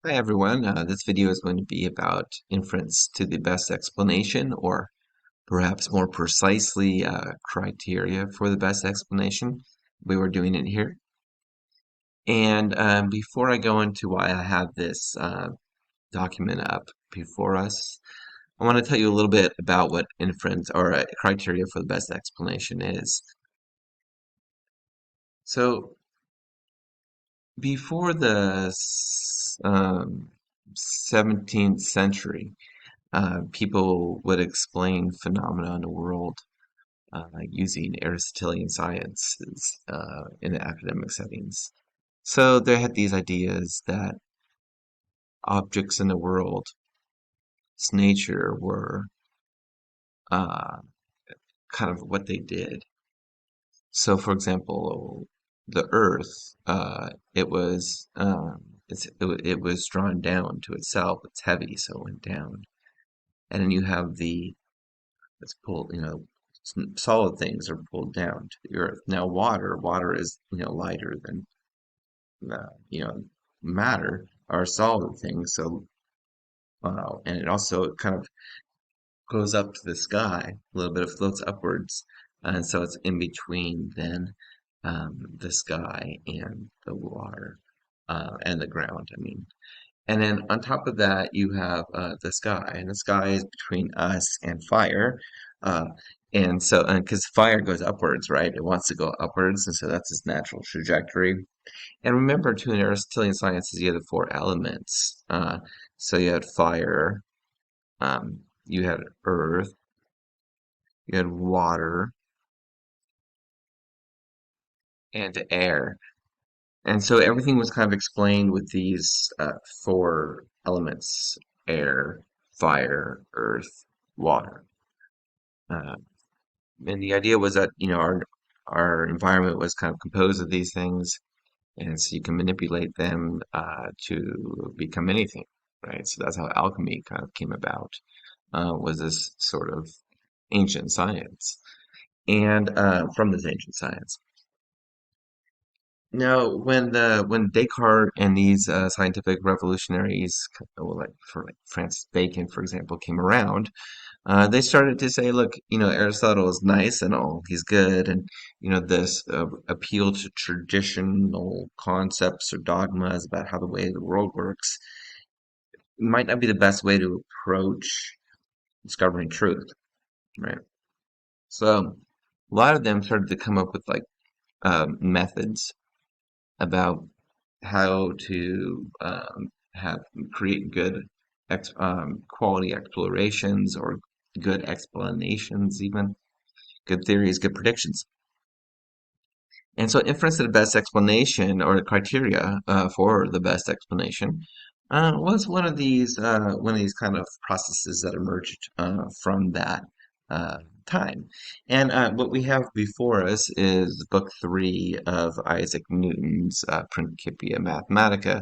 Hi everyone, this video is going to be about inference to the best explanation, or perhaps more precisely, criteria for the best explanation. We were doing it here. And before I go into why I have this document up before us, I want to tell you a little bit about what inference or criteria for the best explanation is. So before the 17th century, people would explain phenomena in the world using Aristotelian sciences in academic settings. So they had these ideas that objects in the world's nature were uh, kind of what they did. So, for example, the Earth, it was drawn down to itself. It's heavy, so it went down. And then you have it's pulled, solid things are pulled down to the earth. Now, water is, lighter than, uh, you know, matter are solid things. So, and it also kind of goes up to the sky, a little bit of floats upwards. And so it's in between then the sky and the water, and the ground, I mean. And then on top of that, you have the sky, and the sky is between us and fire. Uh, and so, and because fire goes upwards, right? It wants to go upwards, and so that's its natural trajectory. And remember, too, in Aristotelian sciences, you had the four elements. So you had fire, you had earth, you had water, and air. And so everything was kind of explained with these four elements: air, fire, earth, water. Uh, and the idea was that, our environment was kind of composed of these things, and so you can manipulate them to become anything, right? So that's how alchemy kind of came about, was this sort of ancient science, and from this ancient science. Now, when Descartes and these scientific revolutionaries, well, like Francis Bacon, for example, came around, they started to say, look, Aristotle is nice and all, he's good, and this appeal to traditional concepts or dogmas about how the way the world works might not be the best way to approach discovering truth, right? So a lot of them started to come up with like methods about how to have create good quality explorations or good explanations, even good theories, good predictions. And so inference to the best explanation or criteria for the best explanation was one of these kind of processes that emerged from that uh, time. And what we have before us is book three of Isaac Newton's Principia Mathematica.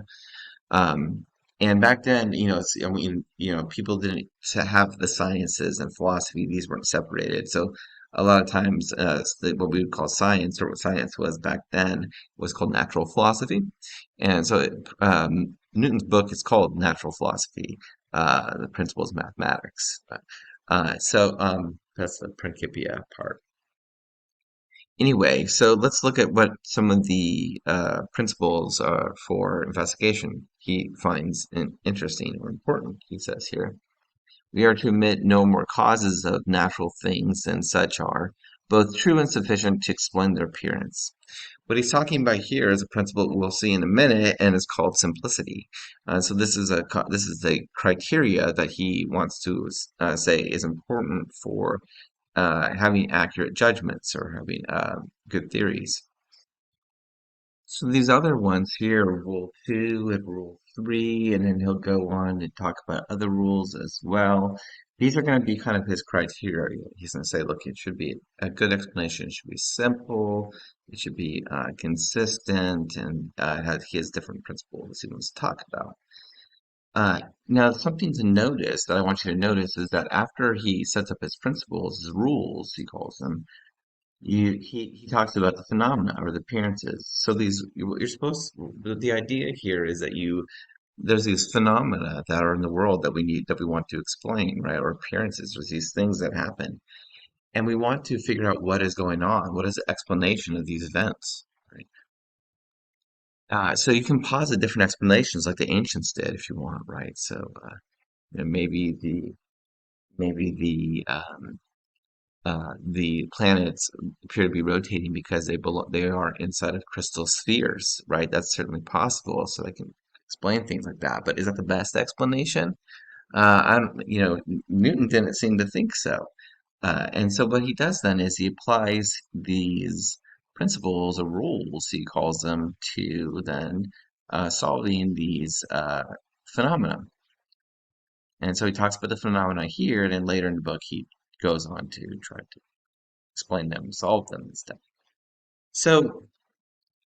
Um, and back then, I mean, people didn't have the sciences and philosophy; these weren't separated. So a lot of times, what we would call science, or what science was back then, was called natural philosophy. And so, Newton's book is called Natural Philosophy, the Principles of Mathematics. That's the Principia part. Anyway, so let's look at what some of the principles for investigation he finds interesting or important. He says here, we are to admit no more causes of natural things than such are, both true and sufficient to explain their appearance. What he's talking about here is a principle we'll see in a minute, and it's called simplicity. So this is the criteria that he wants to say is important for having accurate judgments or having good theories. So these other ones here, rule two and rule three, and then he'll go on and talk about other rules as well. These are going to be kind of his criteria. He's going to say, look, it should be a good explanation. It should be simple. It should be consistent, and he has different principles he wants to talk about. Now, something to notice that I want you to notice is that after he sets up his principles, his rules, he calls them, he talks about the phenomena or the appearances. So these what you're supposed the idea here is that you there's these phenomena that are in the world that we want to explain, right? Or appearances, or these things that happen, and we want to figure out what is going on. What is the explanation of these events? Right? So you can posit different explanations, like the ancients did, if you want, right? So maybe the planets appear to be rotating because they are inside of crystal spheres, right? That's certainly possible. So they can explain things like that. But is that the best explanation? I don't, Newton didn't seem to think so. And so what he does then is he applies these principles or rules, he calls them, to then solving these phenomena. And so he talks about the phenomena here, and then later in the book he goes on to try to explain them, solve them, and stuff. So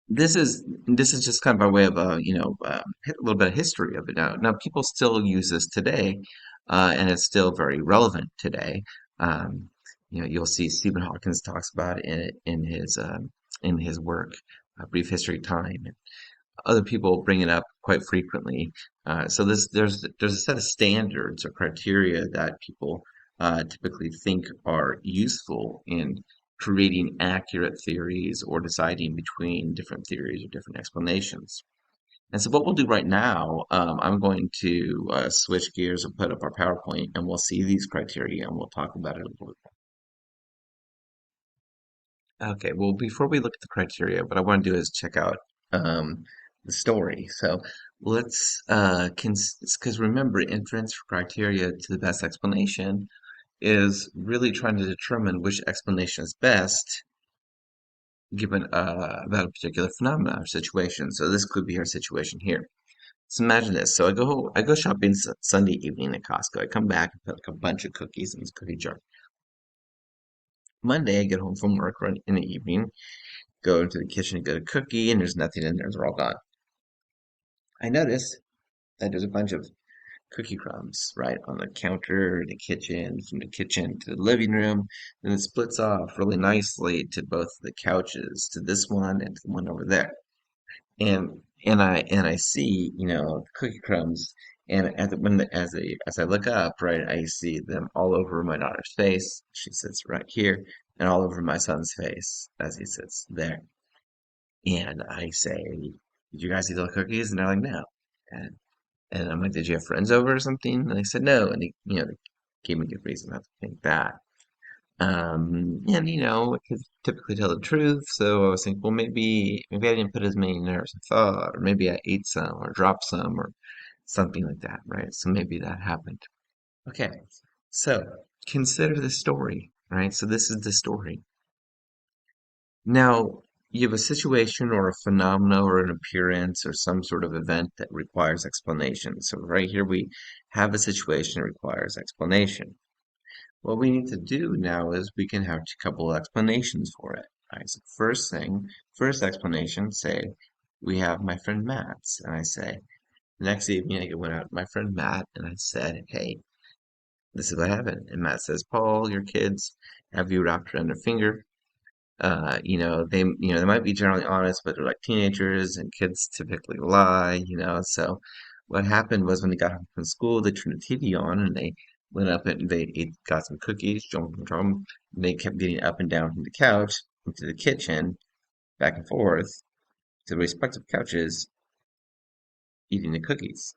this is just kind of by way of a little bit of history of it. Now people still use this today, and it's still very relevant today. Um, you'll see Stephen Hawkins talks about it in his work, A Brief History of Time. Other people bring it up quite frequently. So there's a set of standards or criteria that people typically think are useful in creating accurate theories or deciding between different theories or different explanations. And so what we'll do right now, I'm going to switch gears and put up our PowerPoint, and we'll see these criteria and we'll talk about it a little bit. Okay, well, before we look at the criteria, what I want to do is check out um, the story. So let's, because remember, inference criteria to the best explanation is really trying to determine which explanation is best given about a particular phenomenon or situation. So this could be our situation here. So imagine this. So I go shopping Sunday evening at Costco. I come back and put like a bunch of cookies in this cookie jar. Monday, I get home from work right in the evening, go into the kitchen and get a cookie, and there's nothing in there. They're all gone. I notice that there's a bunch of cookie crumbs right on the counter, the kitchen, from the kitchen to the living room, and it splits off really nicely to both the couches, to this one and to the one over there. And I see, cookie crumbs, and as I look up, right, I see them all over my daughter's face. She sits right here, and all over my son's face as he sits there. And I say, "Did you guys eat all the cookies?" And they're like, "No." And and I'm like, "Did you have friends over or something?" And they said, "No." And they gave me a good reason not to think that. And I could typically tell the truth, so I was thinking, well, maybe I didn't put as many in there as I thought, or maybe I ate some, or dropped some, or something like that, right? So maybe that happened. Okay, so consider the story, right? So this is the story. Now, you have a situation or a phenomena or an appearance or some sort of event that requires explanation. So right here we have a situation that requires explanation. What we need to do now is we can have a couple of explanations for it. Right? So first explanation, say we have my friend Matt's, and I say the next evening I went out with my friend Matt, and I said, "Hey, this is what happened." And Matt says, "Paul, your kids have you wrapped around their finger. They might be generally honest, but they're like teenagers, and kids typically lie. So what happened was when they got home from school, they turned the TV on and they went up and got some cookies, and they kept getting up and down from the couch into the kitchen, back and forth to the respective couches, eating the cookies.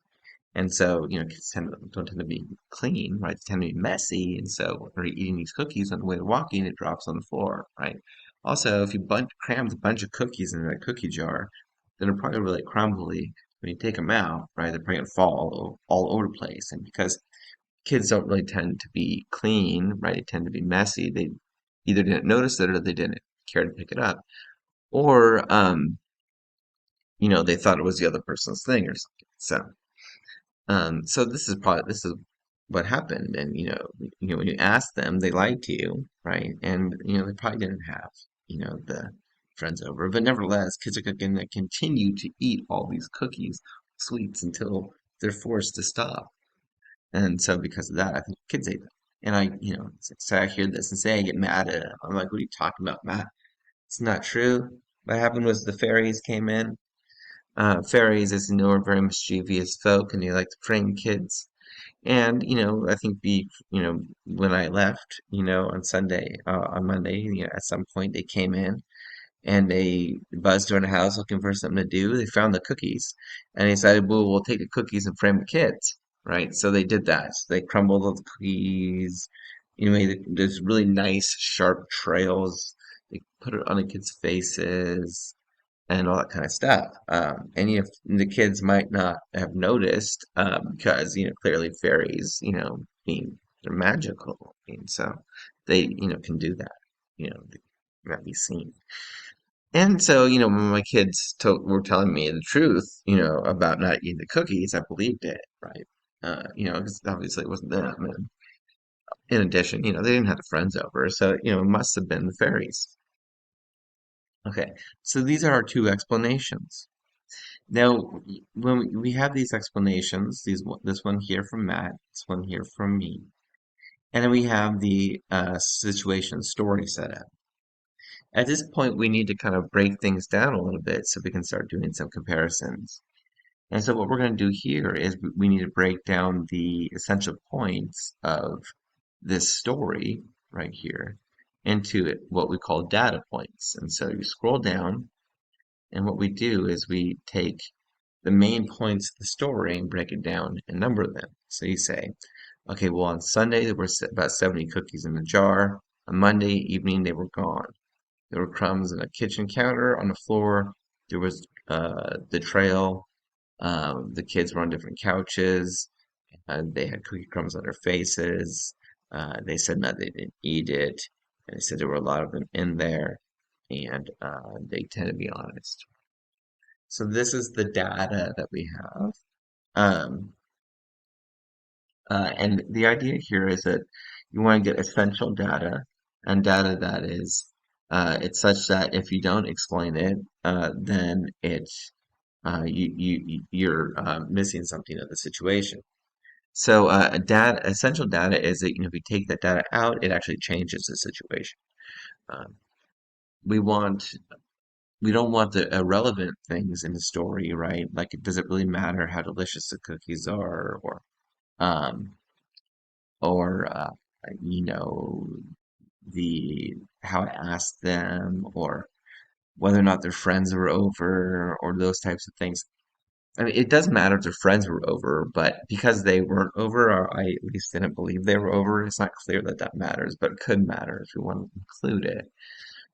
And so, kids don't tend to be clean, right? They tend to be messy. And so when they're eating these cookies on the way to walking, it drops on the floor, right? Also, if you cram a bunch of cookies in a cookie jar, then they're probably really crumbly. When you take them out, right, they're probably going to fall all over the place. And because kids don't really tend to be clean, right, they tend to be messy, they either didn't notice it or they didn't care to pick it up. Or, they thought it was the other person's thing or something. So this is what happened, and when you ask them, they lied to you, right? And they probably didn't have the friends over, but nevertheless, kids are going to continue to eat all these cookies, sweets until they're forced to stop. And so because of that, I think kids ate them. And so I hear this and say I get mad at it. I'm like, what are you talking about, Matt? It's not true. What happened was the fairies came in. Fairies, as you know, are very mischievous folk, and they like to prank kids. And I think when I left, on Sunday, on Monday, at some point they came in and they buzzed around the house looking for something to do. They found the cookies, and they decided, well, we'll take the cookies and frame the kids, right? So they did that. So they crumbled all the cookies, made those really nice, sharp trails. They put it on the kids' faces and all that kind of stuff. And the kids might not have noticed because clearly fairies, being they're magical, and so they can do that. They cannot be seen. And so when my kids were telling me the truth, about not eating the cookies, I believed it, right? 'Cause obviously it wasn't them. And in addition, they didn't have the friends over, so it must have been the fairies. Okay, so these are our two explanations. Now, when we have these explanations, this one here from Matt, this one here from me, and then we have the situation story set up. At this point, we need to kind of break things down a little bit so we can start doing some comparisons. And so what we're going to do here is we need to break down the essential points of this story right here into what we call data points. And so you scroll down, and what we do is we take the main points of the story and break it down and number them. So you say, okay, well, on Sunday there were about 70 cookies in the jar. On Monday evening they were gone. There were crumbs in a kitchen counter on the floor. There was the trail. The kids were on different couches. They had cookie crumbs on their faces. They said that they didn't eat it. And they said there were a lot of them in there. And they tend to be honest. So this is the data that we have. Um, and the idea here is that you want to get essential data and data that is it's such that if you don't explain it, then you're missing something of the situation. So essential data is that if you take that data out, it actually changes the situation. Um, we want we don't want the irrelevant things in the story, right? Like, does it really matter how delicious the cookies are, um, or you know, the how I asked them, or whether or not their friends were over, or those types of things. I mean, it does matter if their friends were over, but because they weren't over, or I at least didn't believe they were over, it's not clear that that matters, but it could matter if you want to include it,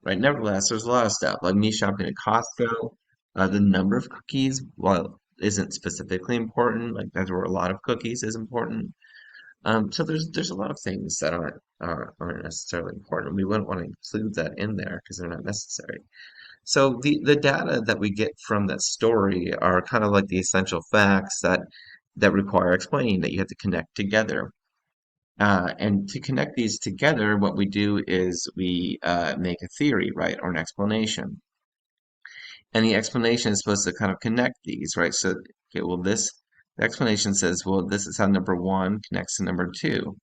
right? Nevertheless, there's a lot of stuff, like me shopping at Costco. The number of cookies, while isn't specifically important, like there were a lot of cookies, is important. So there's a lot of things that aren't necessarily important. We wouldn't want to include that in there because they're not necessary. So the data that we get from that story are kind of like the essential facts that require explaining that you have to connect together. And to connect these together, what we do is we make a theory, right, or an explanation. And the explanation is supposed to kind of connect these, right? So, okay, well, the explanation says, well, this is how number one connects to number two.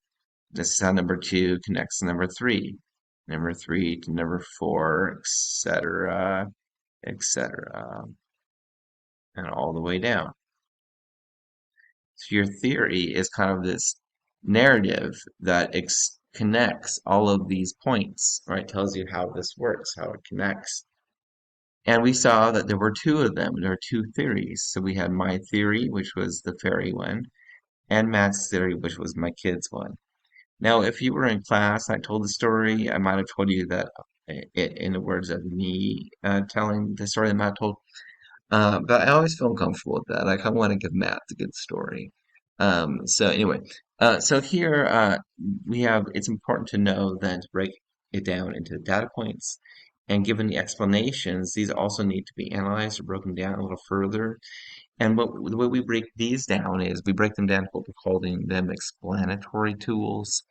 This is how number two connects to number three to number four, etc., and all the way down. So your theory is kind of this narrative that connects all of these points, right? Tells you how this works, how it connects. And we saw that there were two of them. There are two theories. So we had my theory, which was the fairy one, and Matt's theory, which was my kids one. Now, if you were in class and I told the story, I might have told you that in the words of me telling the story that Matt told. But I always feel uncomfortable with that. I kind of want to give Matt the good story. So anyway, so here we have, it's important to know then to break it down into data points. And given the explanations, these also need to be analyzed or broken down a little further. And the way we break these down is we break them down to what we're calling them explanatory tools.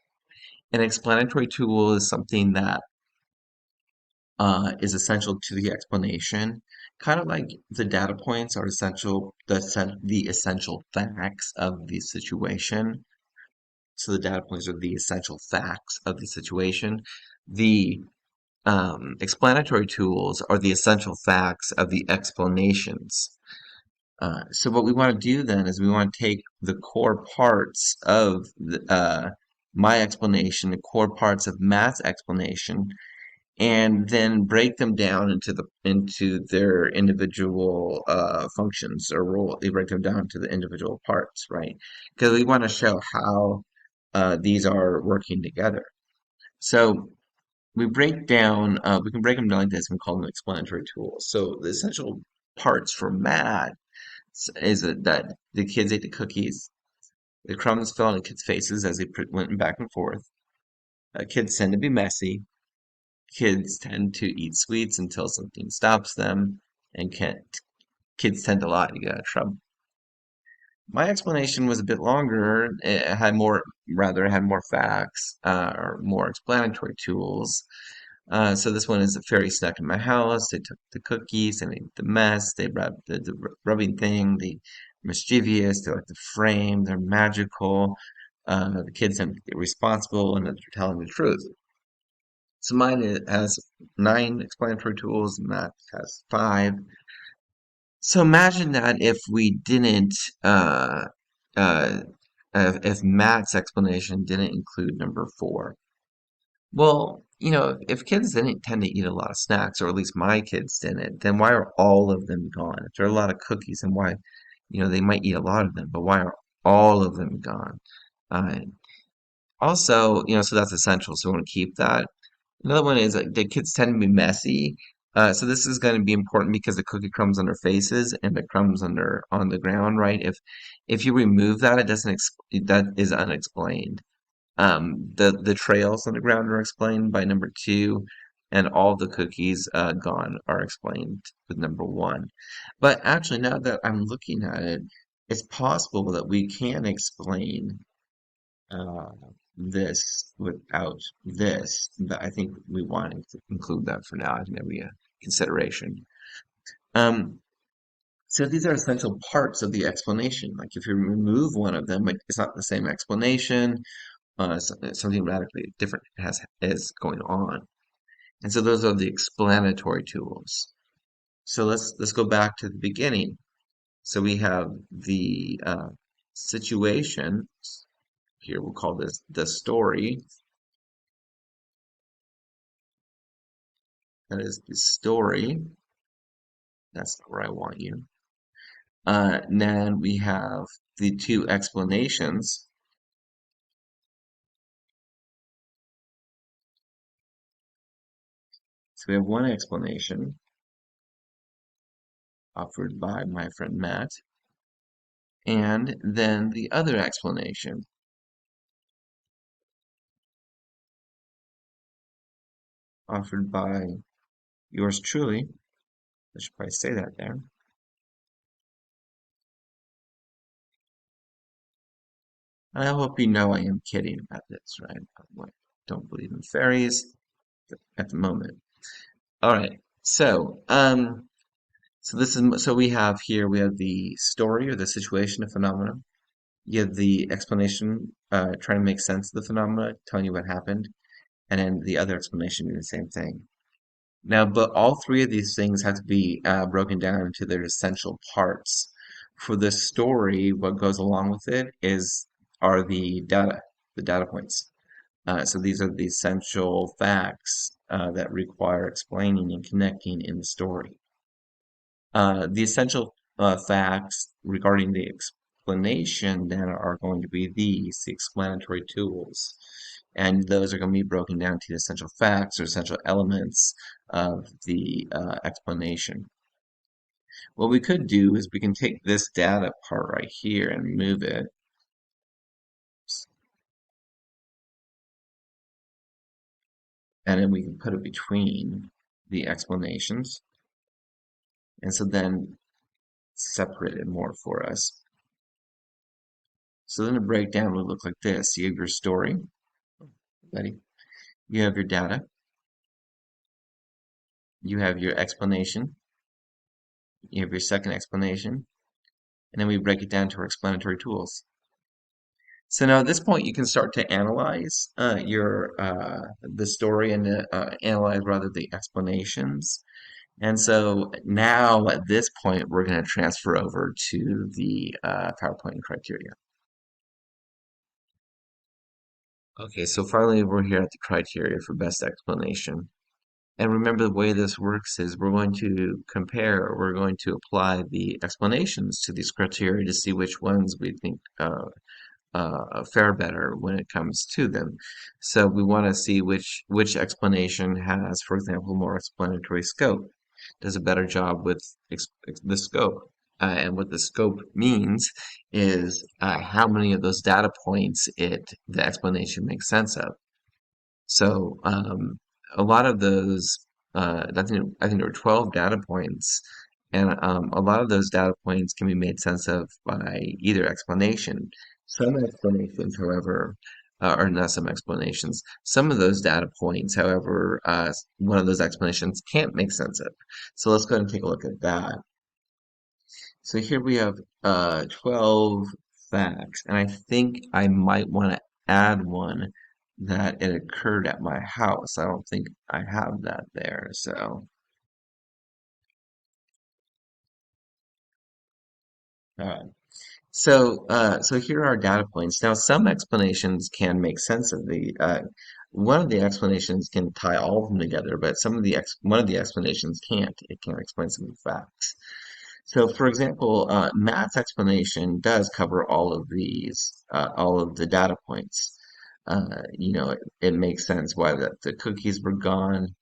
An explanatory tool is something that is essential to the explanation, kind of like the data points are essential, the essential facts of the situation. So the data points are the essential facts of the situation. The explanatory tools are the essential facts of the explanations. So what we want to do then is we want to take the core parts of my explanation, the core parts of Matt's explanation, and then break them down into their individual functions or role. They break them down to the individual parts, right? Because we want to show how these are working together. So we can break them down like this and call them explanatory tools. So the essential parts for math is that the kids ate the cookies, the crumbs fell on the kids' faces as they went back and forth. Kids tend to be messy. Kids tend to eat sweets until something stops them, and kids tend to lie to get out of trouble. My explanation was a bit longer. It had more, rather, it had more facts or more explanatory tools. So this one is a fairy snuck in my house. They took the cookies and they ate the mess. They rubbed the rubbing thing. They mischievous. They like the frame. They're magical. The kids are responsible and they're telling the truth. So mine has 9 explanatory tools, and that has 5. So imagine that if we didn't, uh, if Matt's explanation didn't include number 4. Well, if kids didn't tend to eat a lot of snacks, or at least my kids didn't, then why are all of them gone? If there are a lot of cookies, and why, they might eat a lot of them, but why are all of them gone? Uh, Also, so that's essential, so we want to keep that. Another one is the kids tend to be messy. So this is going to be important because the cookie crumbs on their faces and the crumbs on the ground, right? If you remove that, it doesn't ex that is unexplained. The trails on the ground are explained by number 2, and all the cookies gone are explained with number 1. But actually, now that I'm looking at it, it's possible that we can explain uh, this without this, but I think we want to include that for now. I think that we a consideration. Um, so these are essential parts of the explanation. Like if you remove one of them, like it's not the same explanation. Something radically different is going on. And so those are the explanatory tools. So let's go back to the beginning. So we have the situation. Here we'll call this the story. That is the story. That's not where I want you. And then we have the 2 explanations. So we have one explanation offered by my friend Matt, and then the other explanation offered by yours truly. I should probably say that there. And I hope you know I am kidding about this, right? I don't believe in fairies at the moment. All right. So we have here the story or the situation, a phenomenon. You have the explanation, trying to make sense of the phenomena, telling you what happened, and then the other explanation doing the same thing. Now, but all 3 of these things have to be broken down into their essential parts. For the story, what goes along with it are the data points. So these are the essential facts that require explaining and connecting in the story. The essential facts regarding the explanation then are going to be the explanatory tools. And those are going to be broken down to the essential facts or essential elements of the explanation. What we could do is we can take this data part right here and move it. And then we can put it between the explanations. And so then separate it more for us. So then the breakdown would look like this. You have your story. Ready? You have your data. You have your explanation. You have your second explanation. And then we break it down to our explanatory tools. So now at this point, you can start to analyze the story and analyze rather the explanations. And so now at this point, we're going to transfer over to the PowerPoint criteria. Okay, so finally we're here at the criteria for best explanation. And remember the way this works is we're going to compare, we're going to apply the explanations to these criteria to see which ones we think fare better when it comes to them. So we want to see which explanation has, for example, more explanatory scope, does a better job with the scope. And what the scope means is how many of those data points the explanation makes sense of. So a lot of those, I think there were 12 data points, and a lot of those data points can be made sense of by either explanation. Some explanations, however, or not some explanations, some of those data points, however, one of those explanations can't make sense of. So let's go ahead and take a look at that. So here we have 12 facts, and I think I might want to add one that it occurred at my house. I don't think I have that there. Uh, so here are our data points. Now, some explanations can make sense of one of the explanations can tie all of them together, but one of the explanations can't. It can't explain some of the facts. So, for example, Matt's explanation does cover all of the data points. It makes sense why the cookies were gone.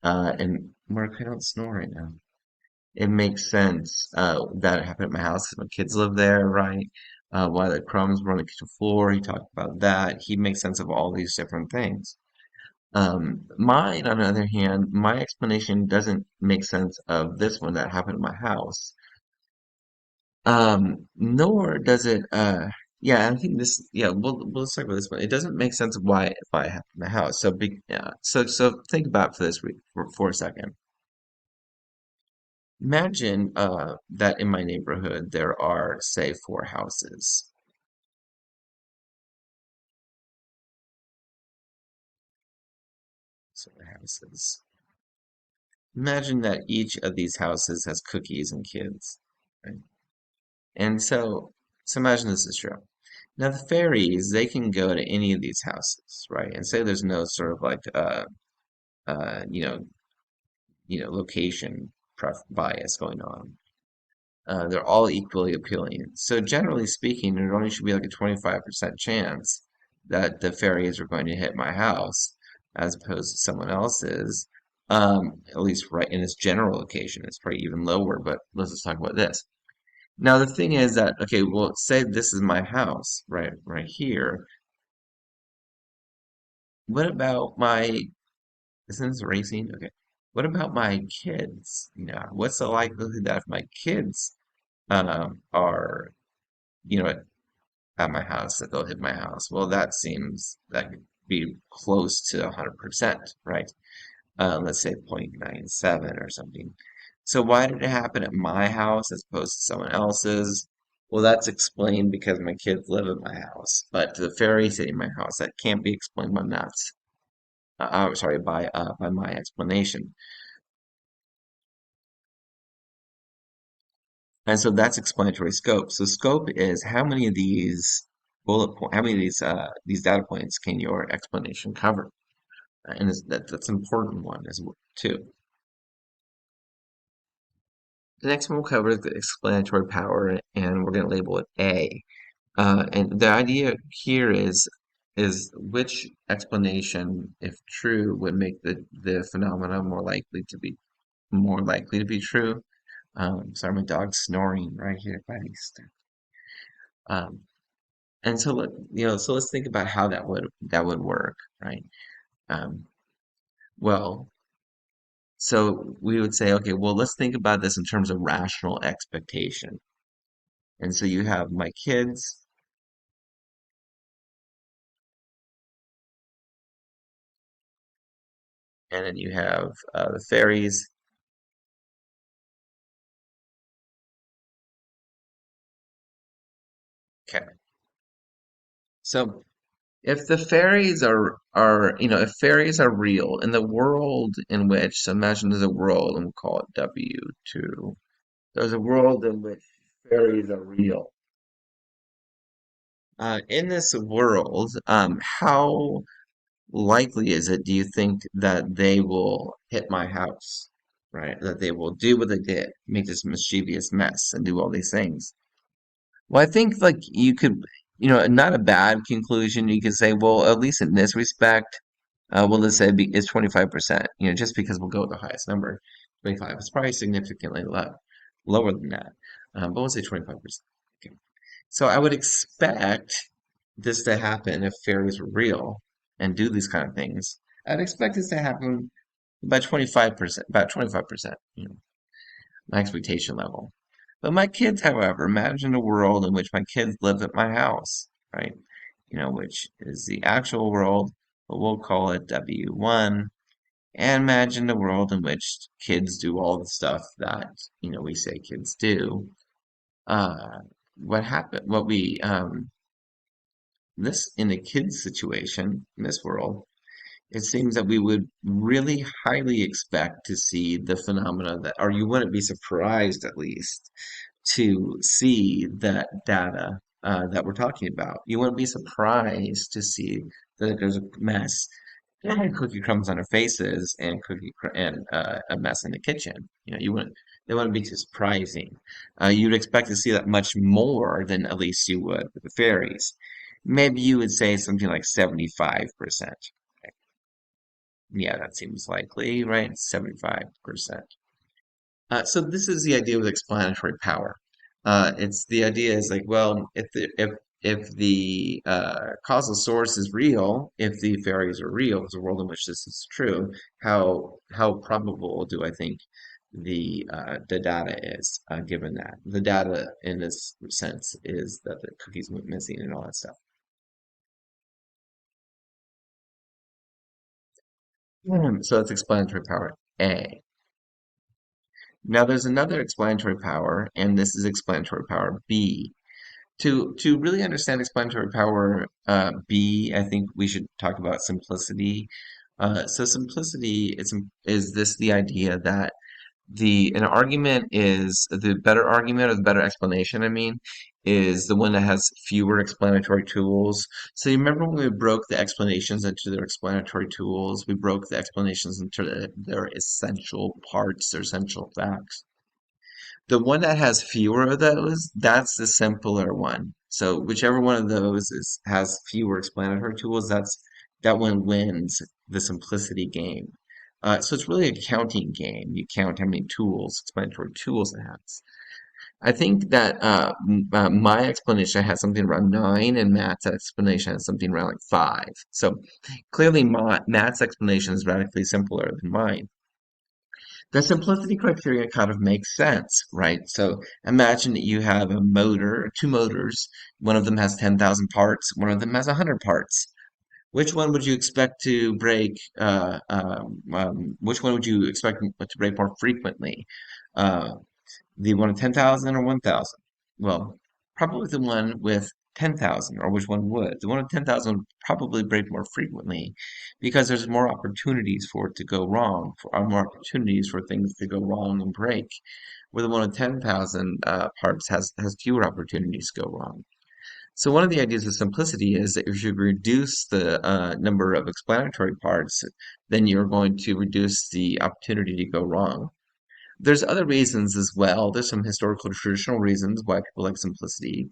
And Mark, I don't snore right now. It makes sense that it happened at my house 'cause my kids live there, right? Why the crumbs were on the kitchen floor. He talked about that. He makes sense of all these different things. Mine, on the other hand, my explanation doesn't make sense of this one that happened at my house. Nor does it, yeah, I think yeah, we'll talk about this one. It doesn't make sense of why it happened in the house. So think about it for this week for a second. Imagine, that in my neighborhood there are, say, four houses. So the houses. Imagine that each of these houses has cookies and kids, right? And so imagine this is true. Now the fairies, they can go to any of these houses, right? And say there's no sort of like uh, you know, location bias going on. They're all equally appealing. So generally speaking, there only should be like a 25% chance that the fairies are going to hit my house as opposed to someone else's. At least right in its general location, it's probably even lower, but let's just talk about this. Now the thing is that, okay, well, say this is my house, right here. What about isn't this racing? Okay. What about my kids? What's the likelihood that if my kids are, you know, at my house, that they'll hit my house? Well, that could be close to 100%, right? Let's say 0.97 or something. So why did it happen at my house as opposed to someone else's? Well, that's explained because my kids live at my house, but the fairies hitting my house, that can't be explained by maths. Sorry, by my explanation. And so that's explanatory scope. So scope is how many of how many of these data points can your explanation cover? And that's an important one as well, too. The next one we'll cover is the explanatory power, and we're going to label it A. And the idea here is which explanation, if true, would make the phenomena more likely to be true. Sorry, my dog's snoring right here by me. Um, and so so let's think about how that would work, right? Um, well, so we would say, okay, well, let's think about this in terms of rational expectation. And so you have my kids, and then you have the fairies. Okay, so If the fairies are, if fairies are real in the world in which, so imagine there's a world, and we'll call it W2. There's a world in which fairies are real. In this world, how likely is it, do you think, that they will hit my house, right? That they will do what they did, make this mischievous mess and do all these things? Well, I think like you could, not a bad conclusion. You could say, well, at least in this respect, well, let's say it's 25%, just because we'll go with the highest number, 25. It's probably significantly lower than that. But we'll say 25%. Okay. So I would expect this to happen if fairies were real and do these kind of things. I'd expect this to happen about 25%, about 25%, my expectation level. But my kids, however, imagine a world in which my kids live at my house, right? Which is the actual world, but we'll call it W1. And imagine a world in which kids do all the stuff that, we say kids do. Uh, what happened, what we, this, in a kid's situation, in this world, it seems that we would really highly expect to see the phenomena that, or you wouldn't be surprised at least to see that data that we're talking about. You wouldn't be surprised to see that there's a mess and cookie crumbs on our faces and a mess in the kitchen. You wouldn't. It wouldn't be too surprising. You'd expect to see that much more than at least you would with the fairies. Maybe you would say something like 75%. Yeah, that seems likely, right? 75%. So this is the idea with explanatory power. It's the idea is like, well, if the causal source is real, if the fairies are real, there's a world in which this is true, how probable do I think the data is, given that the data in this sense is that the cookies went missing and all that stuff. So that's explanatory power A. Now there's another explanatory power, and this is explanatory power B. To really understand explanatory power B, I think we should talk about simplicity. So simplicity is this the idea that the an argument is the better argument or the better explanation, I mean, is the one that has fewer explanatory tools. So you remember when we broke the explanations into their explanatory tools, we broke the explanations into their essential parts, their essential facts. The one that has fewer of those, that's the simpler one. So whichever one of those has fewer explanatory tools, that one wins the simplicity game. So it's really a counting game. You count how many tools, explanatory tools it has. I think that my explanation has something around 9, and Matt's explanation has something around like 5. So clearly, Matt's explanation is radically simpler than mine. The simplicity criteria kind of makes sense, right? So imagine that you have a motor, two motors. One of them has 10,000 parts, one of them has 100 parts. Which one would you expect to break? Which one would you expect to break more frequently? Uh, the one with 10,000 or 1,000? Well, probably the one with 10,000, or which one would? The one with 10,000 would probably break more frequently because there's more opportunities for it to go wrong, more opportunities for things to go wrong and break, where the one with 10,000 parts has fewer opportunities to go wrong. So one of the ideas of simplicity is that if you reduce the number of explanatory parts, then you're going to reduce the opportunity to go wrong. There's other reasons as well. There's some historical traditional reasons why people like simplicity.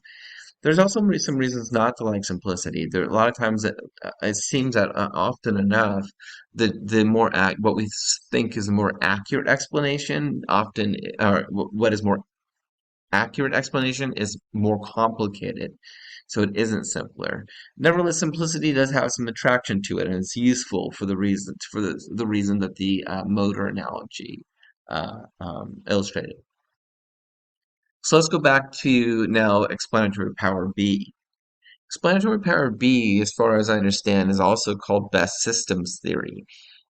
There's also some reasons not to like simplicity. There a lot of times it seems that often enough, the more what we think is a more accurate explanation often, or what is more accurate explanation is more complicated. So it isn't simpler. Nevertheless, simplicity does have some attraction to it, and it's useful for the reason that the motor analogy illustrated. So let's go back to now explanatory power B. Explanatory power B, as far as I understand, is also called best systems theory.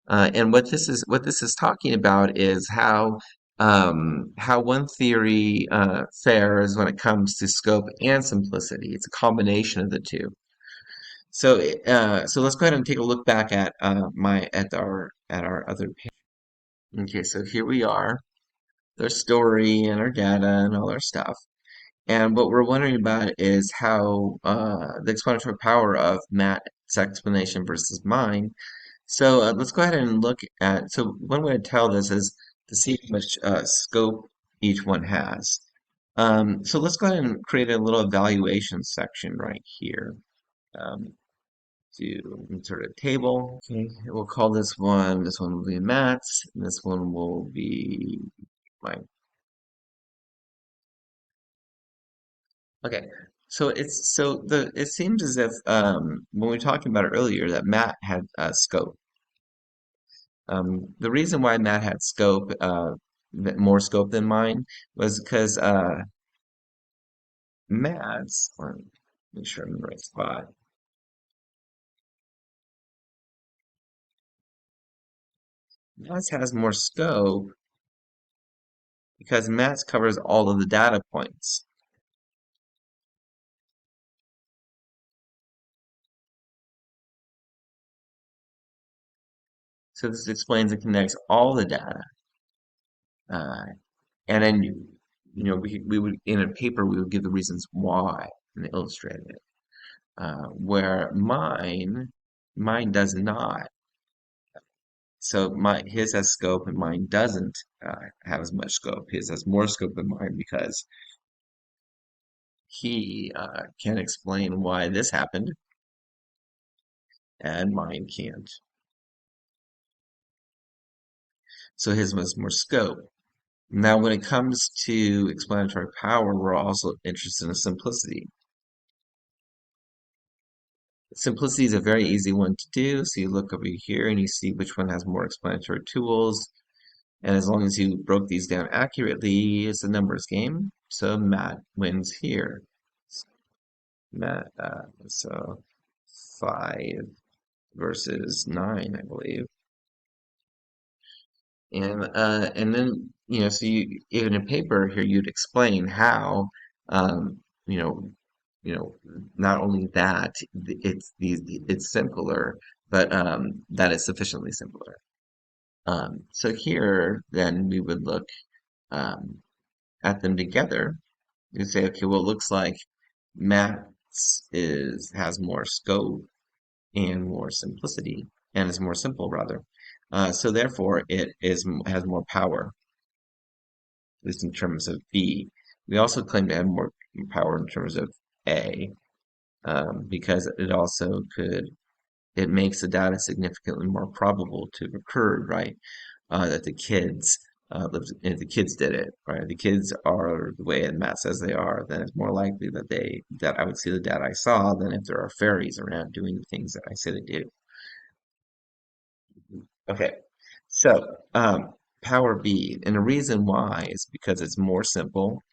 And what this is talking about is how one theory fares when it comes to scope and simplicity. It's a combination of the two. So let's go ahead and take a look back at my at our other page. Okay, so here we are, their story and our data and all our stuff. And what we're wondering about is how the explanatory power of Matt's explanation versus mine. So let's go ahead and look at. So one way to tell this is to see how much scope each one has. So let's go ahead and create a little evaluation section right here. Um, to insert a table. Okay, we'll call this one. This one will be Matt's, and this one will be mine. Okay, so it seems as if when we were talking about it earlier that Matt had scope. The reason why Matt had scope, more scope than mine, was because Matt's. Let me make sure I'm in the right spot. Matt's has more scope because Matt's covers all of the data points. So this explains and connects all the data. Uh, and then we would in a paper we would give the reasons why and illustrate it. Where mine does not. So my his has scope and mine doesn't have as much scope. His has more scope than mine because he can explain why this happened and mine can't. So his was more scope. Now, when it comes to explanatory power, we're also interested in simplicity. Simplicity is a very easy one to do. So you look over here and you see which one has more explanatory tools. And as long as you broke these down accurately, it's a numbers game. So Matt wins here. Matt, so 5 versus 9, I believe. And then, so in a paper here, you'd explain how, um, you know, not only that it's simpler, but that it's sufficiently simpler. So here, then we would look um, at them together and say, okay, well, it looks like maths is has more scope and more simplicity, and is more simple rather. So therefore, has more power, at least in terms of B. We also claim to have more power in terms of A, because it also it makes the data significantly more probable to have occurred, right? That the kids lived, if the kids did it, right? The kids are the way Matt says they are, then it's more likely that I would see the data I saw than if there are fairies around doing the things that I say they do. Okay, so power B, and the reason why is because it's more simple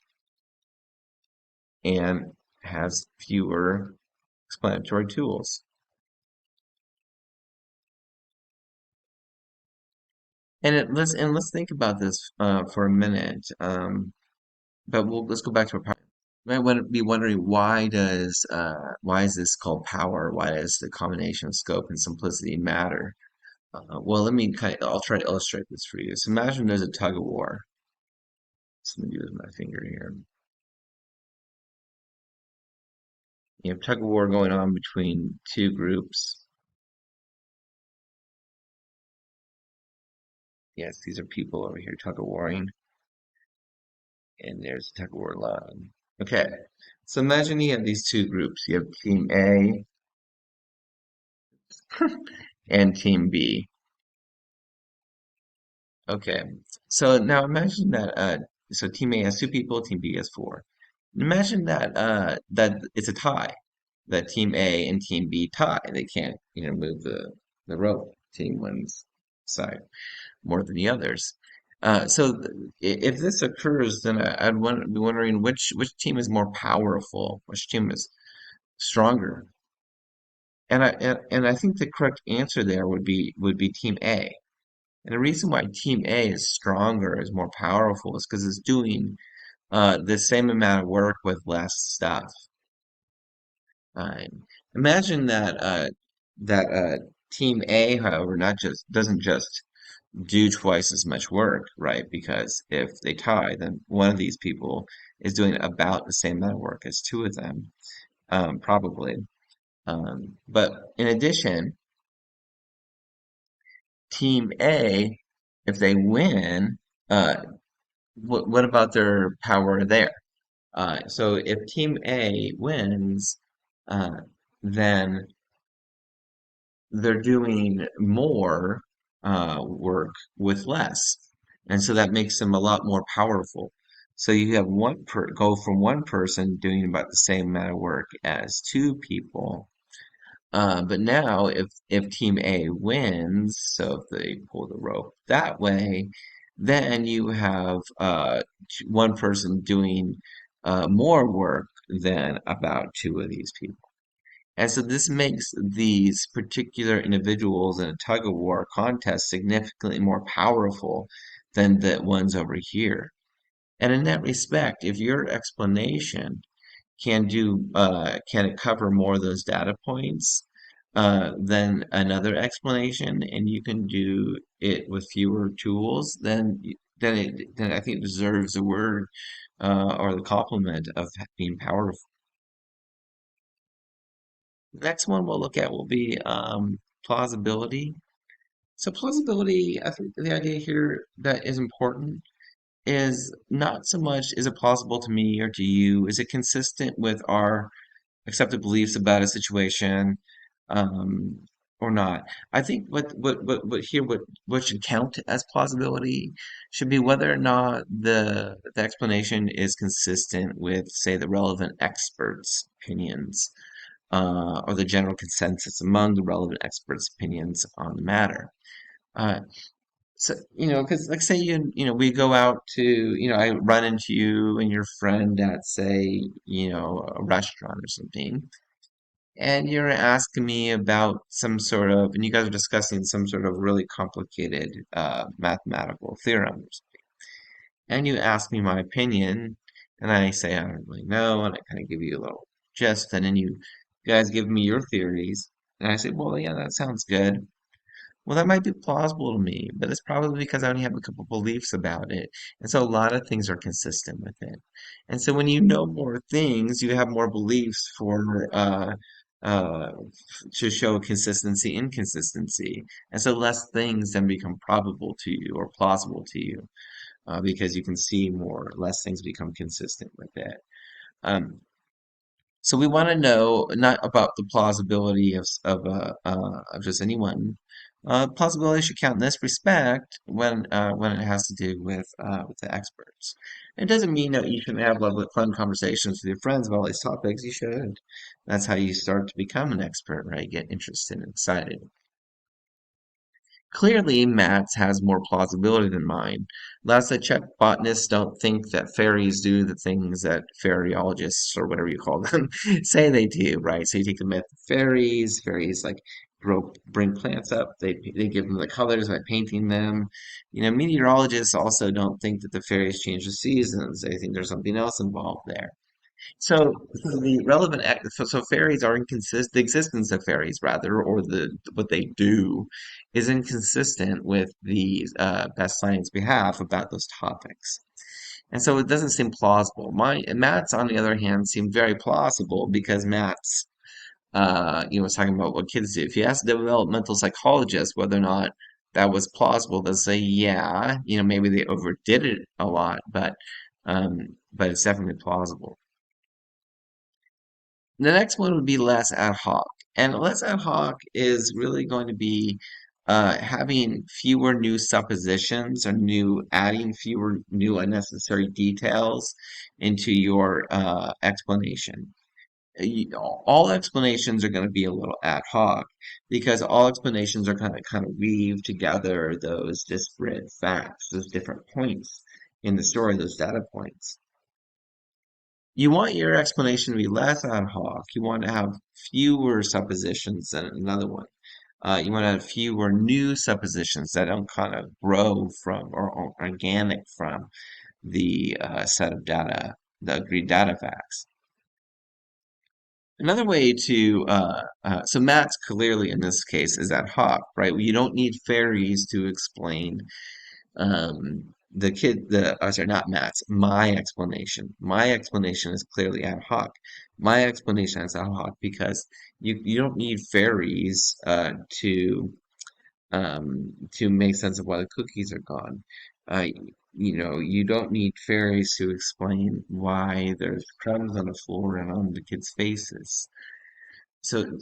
and has fewer explanatory tools. Let's think about this for a minute. But let's go back to our power. You might be wondering why is this called power? Why does the combination of scope and simplicity matter? Well, I'll try to illustrate this for you. So imagine there's a tug of war. So let me use my finger here. You have tug of war going on between two groups. Yes, these are people over here tug of warring, and there's tug of war log. Okay, so imagine you have these two groups. You have Team A and Team B. Okay, so now imagine that so Team A has two people, Team B has four. Imagine that it's a tie. That Team A and Team B tie. They can't, move the rope. Team one's side more than the others. If this occurs, then be wondering which team is more powerful, which team is stronger. And I think the correct answer there would be Team A. And the reason why Team A is stronger, is more powerful, is because it's doing the same amount of work with less stuff. Imagine that Team A, however, not just doesn't just do twice as much work, right? Because if they tie, then one of these people is doing about the same amount of work as two of them, probably. But in addition, Team A, if they win, uh, what about their power there? So if Team A wins, uh, then they're doing more work with less, and so that makes them a lot more powerful. So you have go from one person doing about the same amount of work as two people. But now, if Team A wins, so if they pull the rope that way, then you have one person doing more work than about two of these people. And so this makes these particular individuals in a tug of war contest significantly more powerful than the ones over here. And in that respect, if your explanation can it cover more of those data points than another explanation, and you can do it with fewer tools, then I think it deserves the word or the compliment of being powerful. The next one we'll look at will be plausibility. So plausibility, I think the idea here that is important is not so much is it plausible to me or to you, is it consistent with our accepted beliefs about a situation, um, or not? I think what should count as plausibility should be whether or not the explanation is consistent with, say, the relevant experts' opinions, or the general consensus among the relevant experts' opinions on the matter. Uh, so, because like say we go out to, I run into you and your friend at, say, a restaurant or something, and you're asking me about some sort of, and you guys are discussing some sort of really complicated mathematical theorems, and you ask me my opinion, and I say I don't really know, and I kind of give you a little gist, and then you guys give me your theories, and I say, well, yeah, that sounds good. Well, that might be plausible to me, but it's probably because I only have a couple beliefs about it. And so a lot of things are consistent with it. And so when you know more things, you have more beliefs uh, to show consistency, inconsistency. And so less things then become probable to you or plausible to you, because you can see more, less things become consistent with it. Um, so we want to know not about the plausibility of just anyone. Plausibility should count in this respect when it has to do with the experts. It doesn't mean that you shouldn't have lovely, fun conversations with your friends about all these topics. You should. That's how you start to become an expert, right? Get interested and excited. Clearly, Matt's has more plausibility than mine. Last I checked, botanists don't think that fairies do the things that fairyologists, or whatever you call them, say they do, right? So you take the myth of fairies, fairies like bring plants up, they give them the colors by painting them. Meteorologists also don't think that the fairies change the seasons. They think there's something else involved there. So the relevant so fairies are inconsistent. The existence of fairies, rather, or the what they do, is inconsistent with the best science we have about those topics, and so it doesn't seem plausible. Matt's, on the other hand, seemed very plausible because Matt's, was talking about what kids do. If you ask a developmental psychologist whether or not that was plausible, they'll say, yeah, maybe they overdid it a lot, but it's definitely plausible. The next one would be less ad hoc. And less ad hoc is really going to be having fewer new suppositions or adding fewer new unnecessary details into your explanation. All explanations are going to be a little ad hoc because all explanations are going to kind of weave together those disparate facts, those different points in the story, those data points. You want your explanation to be less ad hoc. You want to have fewer suppositions than another one. You want to have fewer new suppositions that don't kind of grow from or organic from the set of data, the agreed data facts. Another way to so maths clearly in this case is ad hoc, right? You don't need fairies to explain sorry, not maths, my explanation is clearly ad hoc. My explanation is ad hoc because you don't need fairies to make sense of why the cookies are gone. uh, you don't need fairies to explain why there's crumbs on the floor and on the kids' faces. So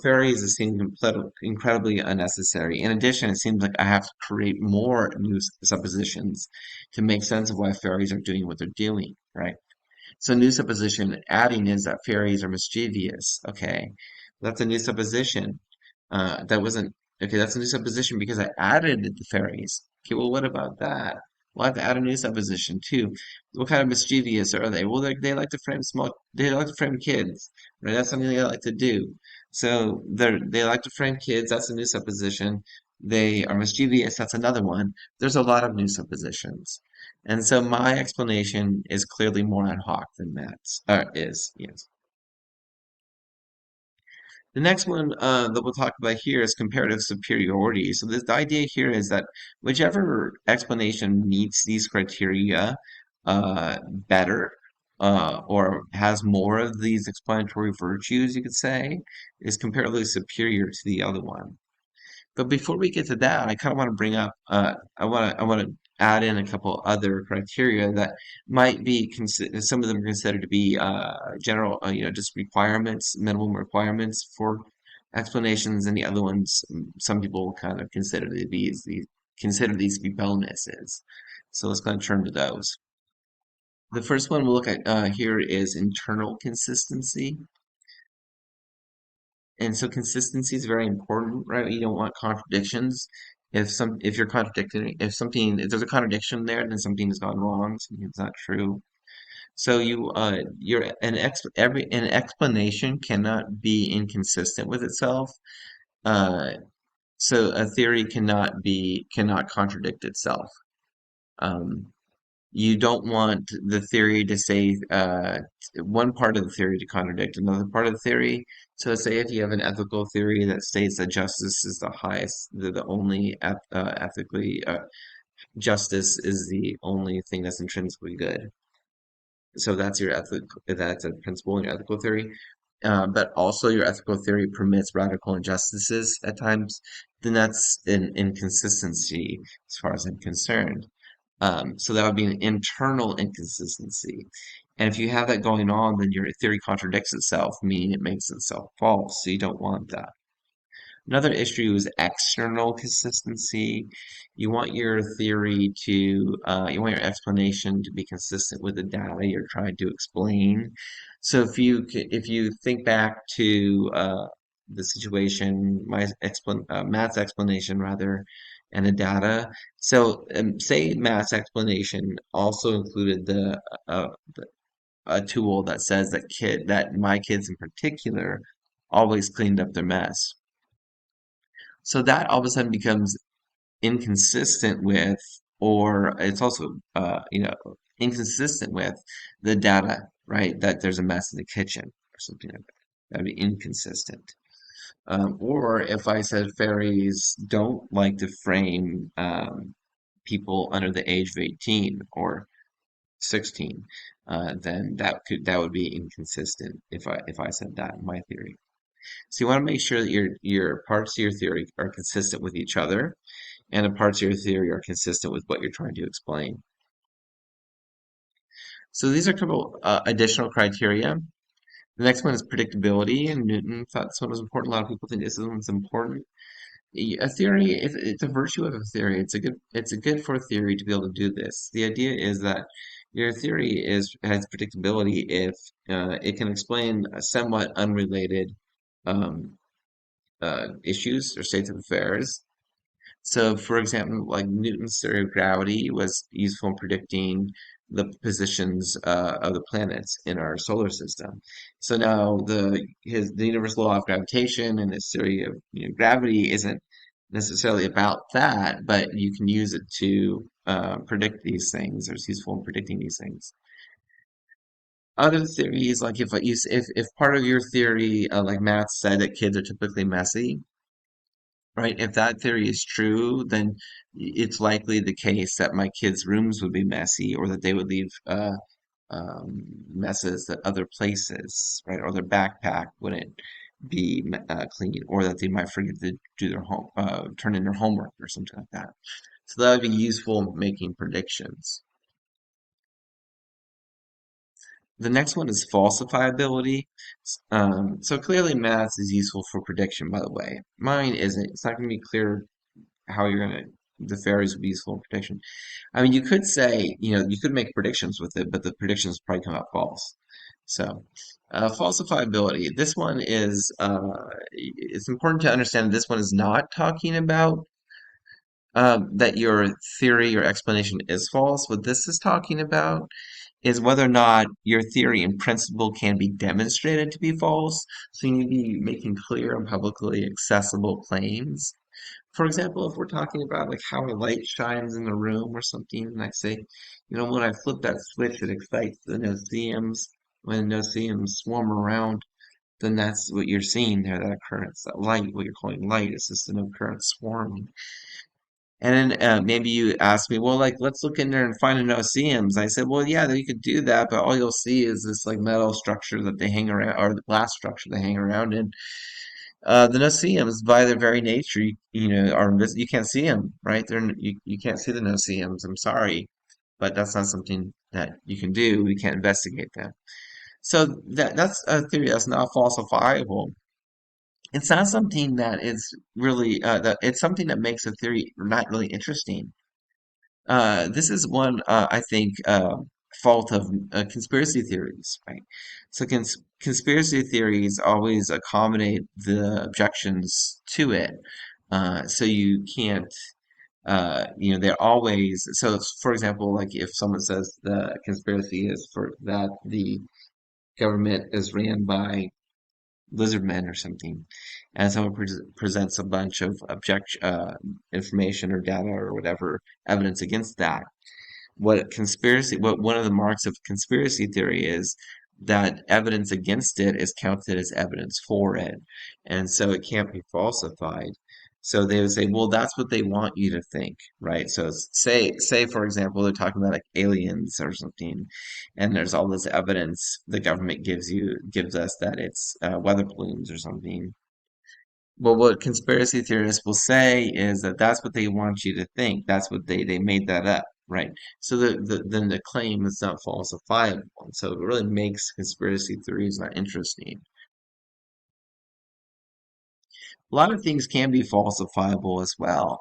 fairies seem incredibly unnecessary. In addition, it seems like I have to create more new suppositions to make sense of why fairies are doing what they're doing, right? So new supposition adding is that fairies are mischievous. Okay, that's a new supposition. That wasn't okay. That's a new supposition because I added the fairies. Okay, well, what about that? We'll have to add a new supposition too. What kind of mischievous are they? Well, they like to frame small. They like to frame kids, right? That's something they like to do. So they like to frame kids. That's a new supposition. They are mischievous. That's another one. There's a lot of new suppositions, and so my explanation is clearly more ad hoc than Matt's. Yes. The next one that we'll talk about here is comparative superiority. So the idea here is that whichever explanation meets these criteria better or has more of these explanatory virtues, you could say, is comparatively superior to the other one. But before we get to that, I kind of want to bring up, I want to add in a couple other criteria that might be some of them are considered to be general, just requirements, minimum requirements for explanations, and the other ones, some people kind of consider these to be bonuses. So let's kind of turn to those. The first one we'll look at here is internal consistency. And so consistency is very important, right? You don't want contradictions. If you're contradicting if there's a contradiction there, then something has gone wrong, something's not true. So an explanation cannot be inconsistent with itself. Uh, so a theory cannot contradict itself. Um, you don't want the theory to say one part of the theory to contradict another part of the theory. So, say if you have an ethical theory that states that justice is the highest, the only ethically justice is the only thing that's intrinsically good. So that's a principle in your ethical theory. But also your ethical theory permits radical injustices at times, then that's an inconsistency as far as I'm concerned. So that would be an internal inconsistency. And if you have that going on, then your theory contradicts itself, meaning it makes itself false. So you don't want that. Another issue is external consistency. You want your explanation to be consistent with the data you're trying to explain. So if you think back to the situation, Matt's explanation rather, and the data. So say Matt's explanation also included uh, a tool that says that my kids in particular always cleaned up their mess. So that all of a sudden becomes inconsistent with, or it's also, inconsistent with the data, right? That there's a mess in the kitchen or something like that. That'd be inconsistent. Or if I said fairies don't like to frame people under the age of 18 or 16, then that would be inconsistent if I said that in my theory. So you want to make sure that your parts of your theory are consistent with each other, and the parts of your theory are consistent with what you're trying to explain. So these are a couple additional criteria. The next one is predictability, and Newton thought this one was important. A lot of people think this one's important. A theory, if it's a virtue of a theory, it's a good for a theory to be able to do this. The idea is that your theory has predictability if it can explain a somewhat unrelated um, issues or states of affairs. So, for example, like Newton's theory of gravity was useful in predicting the positions of the planets in our solar system. So now the universal law of gravitation and his theory of gravity isn't necessarily about that, but you can use it to predict these things, or it's useful in predicting these things. Other theories, like if part of your theory, like math, said that kids are typically messy, right? If that theory is true, then it's likely the case that my kids' rooms would be messy, or that they would leave messes at other places, right? Or their backpack wouldn't be clean, or that they might forget to do their turn in their homework or something like that. So that would be useful in making predictions. The next one is falsifiability. So clearly maths is useful for prediction, by the way. Mine isn't. It's not going to be clear how you're going to, the fairies would be useful in prediction. I mean, you could say, you could make predictions with it, but the predictions probably come out false. So, falsifiability. This one is, it's important to understand this one is not talking about that your theory or explanation is false. What this is talking about is whether or not your theory in principle can be demonstrated to be false. So you need to be making clear and publicly accessible claims. For example, if we're talking about like how a light shines in the room or something, and I say, when I flip that switch, it excites the no-see-ums. When the no-see-ums swarm around, then that's what you're seeing there, that occurrence, that light, what you're calling light, is just an occurrence swarming. And then maybe you ask me, well, like, let's look in there and find a no-see-ums. I said, well, yeah, you could do that, but all you'll see is this like metal structure that they hang around, or the glass structure they hang around in. The no-see-ums, by their very nature, are you can't see them, right? You can't see the no-see-ums. I'm sorry, but that's not something that you can do. We can't investigate them. So that's a theory that's not falsifiable. It's not something that is really that it's something that makes a theory not really interesting. This is one, I think, fault of conspiracy theories, right? So conspiracy theories always accommodate the objections to it. So you can't, they're always, so for example, like if someone says the conspiracy is for that the government is ran by lizard men or something, and someone presents a bunch of information or data or whatever evidence against that, what one of the marks of conspiracy theory is that evidence against it is counted as evidence for it, and so it can't be falsified. So they would say, well, that's what they want you to think, right? So say for example, they're talking about like aliens or something, and there's all this evidence the government gives us that it's weather balloons or something. Well, what conspiracy theorists will say is that that's what they want you to think. That's what they made that up, right? So then the claim is not falsifiable. And so it really makes conspiracy theories not interesting. A lot of things can be falsifiable as well.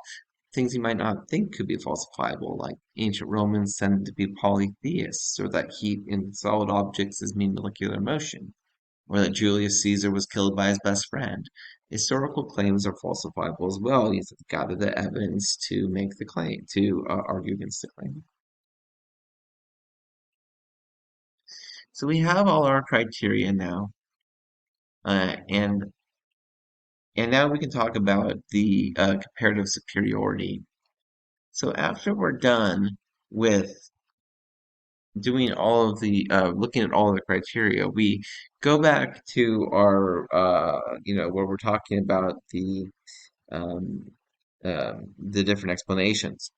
Things you might not think could be falsifiable, like ancient Romans tended to be polytheists, or that heat in solid objects is mean molecular motion, or that Julius Caesar was killed by his best friend. Historical claims are falsifiable as well. You've gathered the evidence to make the claim, to argue against the claim. So we have all our criteria now, and now we can talk about the comparative superiority. So after we're done with doing all of the looking at all of the criteria, we go back to our where we're talking about um, the different explanations.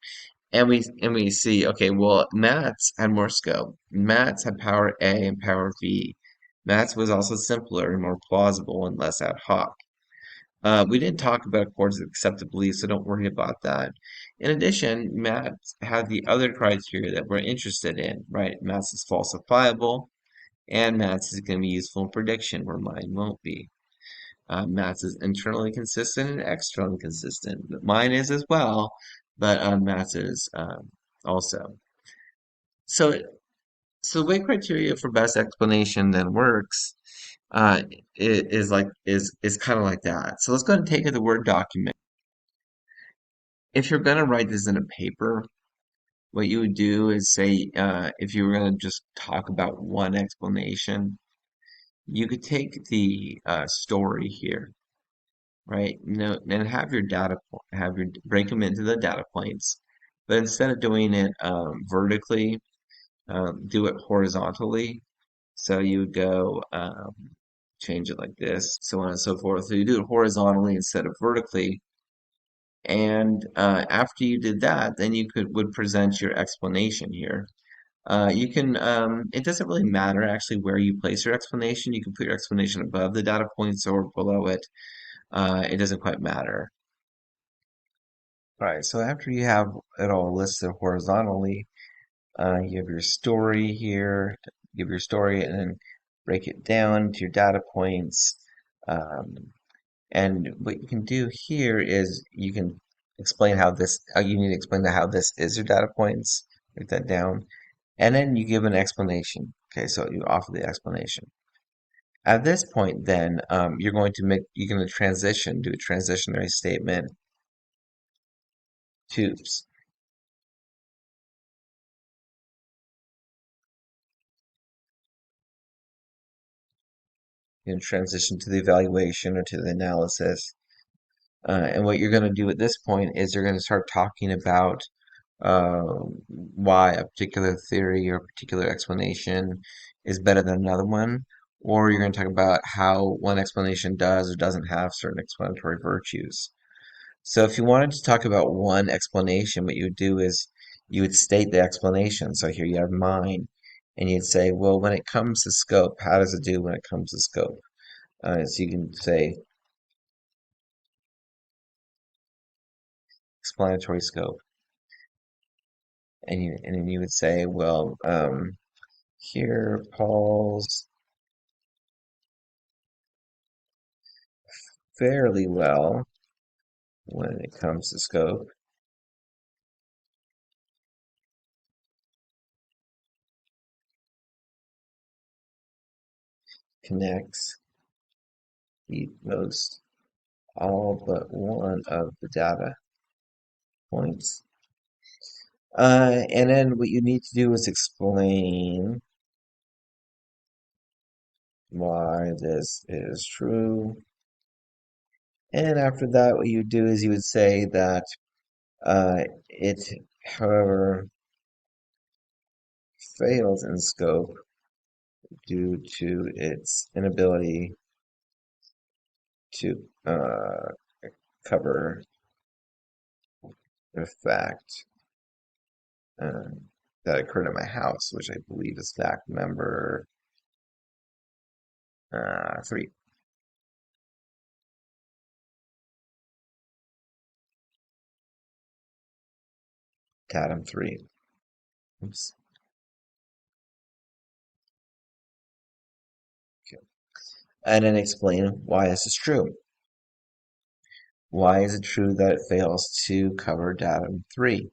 And we see, okay, well, Matt's had more scope. Matt's had power A and power V. Matt's was also simpler and more plausible and less ad hoc. We didn't talk about accords of accepted belief, so don't worry about that. In addition, Matt had the other criteria that we're interested in, right? Matt's is falsifiable, and Matt's is going to be useful in prediction, where mine won't be. Maths is internally consistent and externally consistent. Mine is as well, but maths is also. So, so the way criteria for best explanation then works is kind of like that. So let's go ahead and take the word document. If you're going to write this in a paper, what you would do is say, if you were going to just talk about one explanation, you could take the story here, right? And have your break them into the data points, but instead of doing it vertically, do it horizontally. So you would go change it like this, so on and so forth. So you do it horizontally instead of vertically. And after you did that, then you would present your explanation here. You can, it doesn't really matter actually where you place your explanation. You can put your explanation above the data points or below it. It doesn't quite matter. All right, so after you have it all listed horizontally, you have your story here, give your story, and then break it down to your data points. Um, and what you can do here is you can explain how you need to explain how this is your data points, write that down, and then you give an explanation. Okay, so you offer the explanation. At this point, then, you're going to transition, do a transitionary statement to transition to the evaluation or to the analysis. And what you're going to do at this point is you're going to start talking about uh, why a particular theory or a particular explanation is better than another one, or you're going to talk about how one explanation does or doesn't have certain explanatory virtues. So if you wanted to talk about one explanation, what you would do is you would state the explanation. So here you have mine, and you'd say, well, when it comes to scope, how does it do when it comes to scope? So you can say explanatory scope, and then you would say, well, here Paul's fairly well when it comes to scope, connects the most all but one of the data points. And then what you need to do is explain why this is true. And after that, what you do is you would say that it, however, fails in scope due to its inability to cover the fact um, that occurred at my house, which I believe is fact number 3. Datum 3. Oops. Okay. And then explain why this is true. Why is it true that it fails to cover datum 3?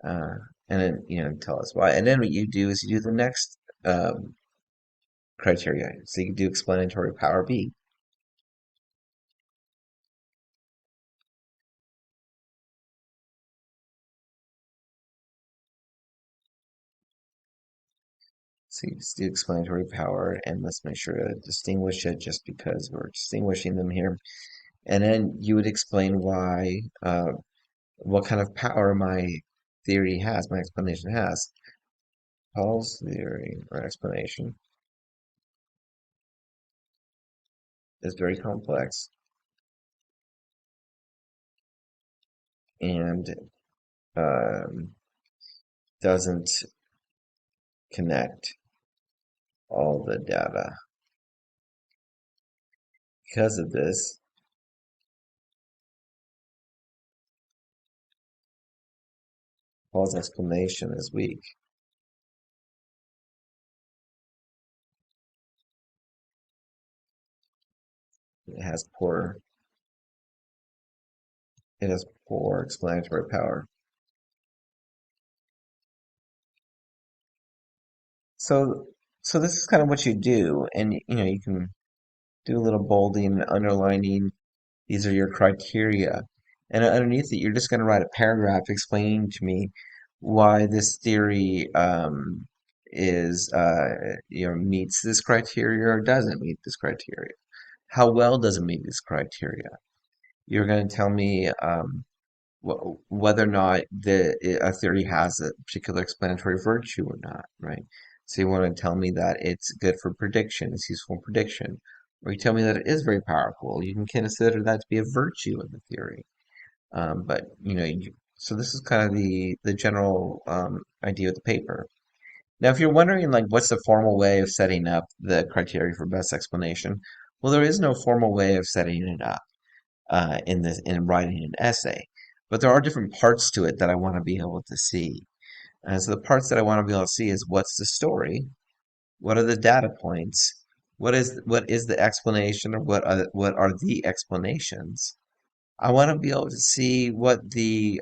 Uh, and then, tell us why. And then what you do is you do the next criteria. So you can do explanatory power B. So you just do explanatory power, and let's make sure to distinguish it just because we're distinguishing them here. And then you would explain why, what kind of power my theory has, my explanation has. Paul's theory or explanation is very complex and um, doesn't connect all the data. Because of this, Paul's explanation is weak. It has poor it has poor explanatory power. So so this is kind of what you do, and you can do a little bolding and underlining. These are your criteria. And underneath it, you're just going to write a paragraph explaining to me why this theory meets this criteria or doesn't meet this criteria. How well does it meet this criteria? You're going to tell me whether or not a theory has a particular explanatory virtue or not, right? So you want to tell me that it's good for prediction, it's useful in prediction, or you tell me that it is very powerful. You can consider that to be a virtue of the theory. But so this is kind of the general idea of the paper. Now, if you're wondering, like, what's the formal way of setting up the criteria for best explanation? Well, there is no formal way of setting it up in writing an essay, but there are different parts to it that I want to be able to see. And so the parts that I want to be able to see is what's the story, what are the data points, what is the explanation, or what are the explanations. I want to be able to see what the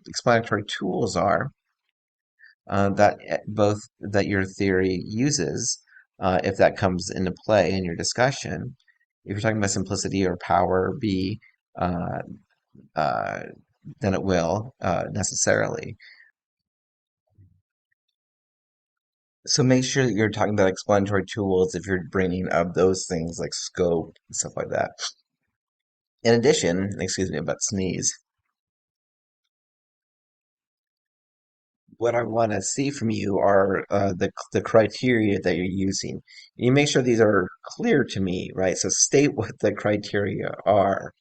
explanatory tools are that both that your theory uses, if that comes into play in your discussion. If you're talking about simplicity or power, B, uh, uh, then it will necessarily. So make sure that you're talking about explanatory tools if you're bringing up those things like scope and stuff like that. In addition, excuse me about sneeze, what I want to see from you are the criteria that you're using. You make sure these are clear to me, right? So state what the criteria are.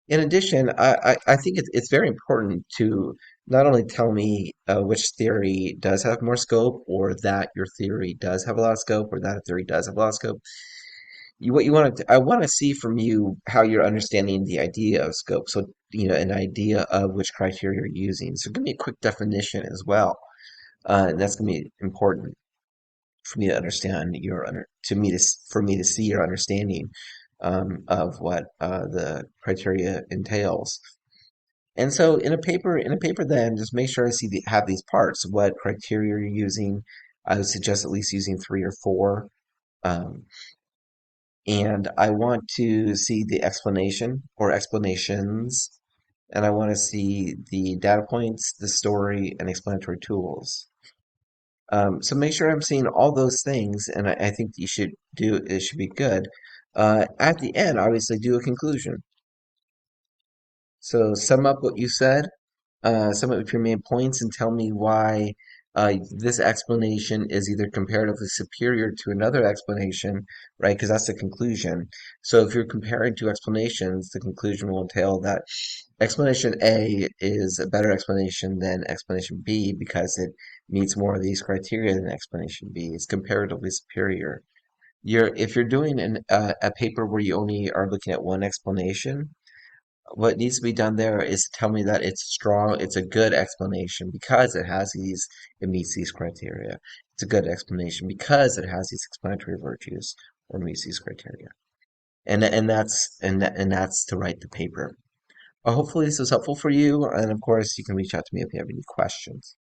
In addition, I think it's very important to not only tell me which theory does have more scope, or that your theory does have a lot of scope, or that a theory does have a lot of scope. What you want to, I want to see from you how you're understanding the idea of scope. So, an idea of which criteria you're using. So give me a quick definition as well. That's going to be important for me to understand for me to see your understanding of what the criteria entails. And so in a paper, then just make sure I have these parts. What criteria you're using. I would suggest at least using three or four. Um, and I want to see the explanation or explanations, and I want to see the data points, the story, and explanatory tools. So make sure I'm seeing all those things, and I think it should be good. At the end, obviously, do a conclusion. So sum up what you said, sum up your main points, and tell me why this explanation is either comparatively superior to another explanation, right? Because that's the conclusion. So if you're comparing two explanations, the conclusion will entail that explanation A is a better explanation than explanation B because it meets more of these criteria than explanation B. It's comparatively superior. If you're doing a paper where you only are looking at one explanation, what needs to be done there is tell me that it's strong, it's a good explanation because it meets these criteria. It's a good explanation because it has these explanatory virtues or meets these criteria. And that's to write the paper. Hopefully this was helpful for you, and of course you can reach out to me if you have any questions.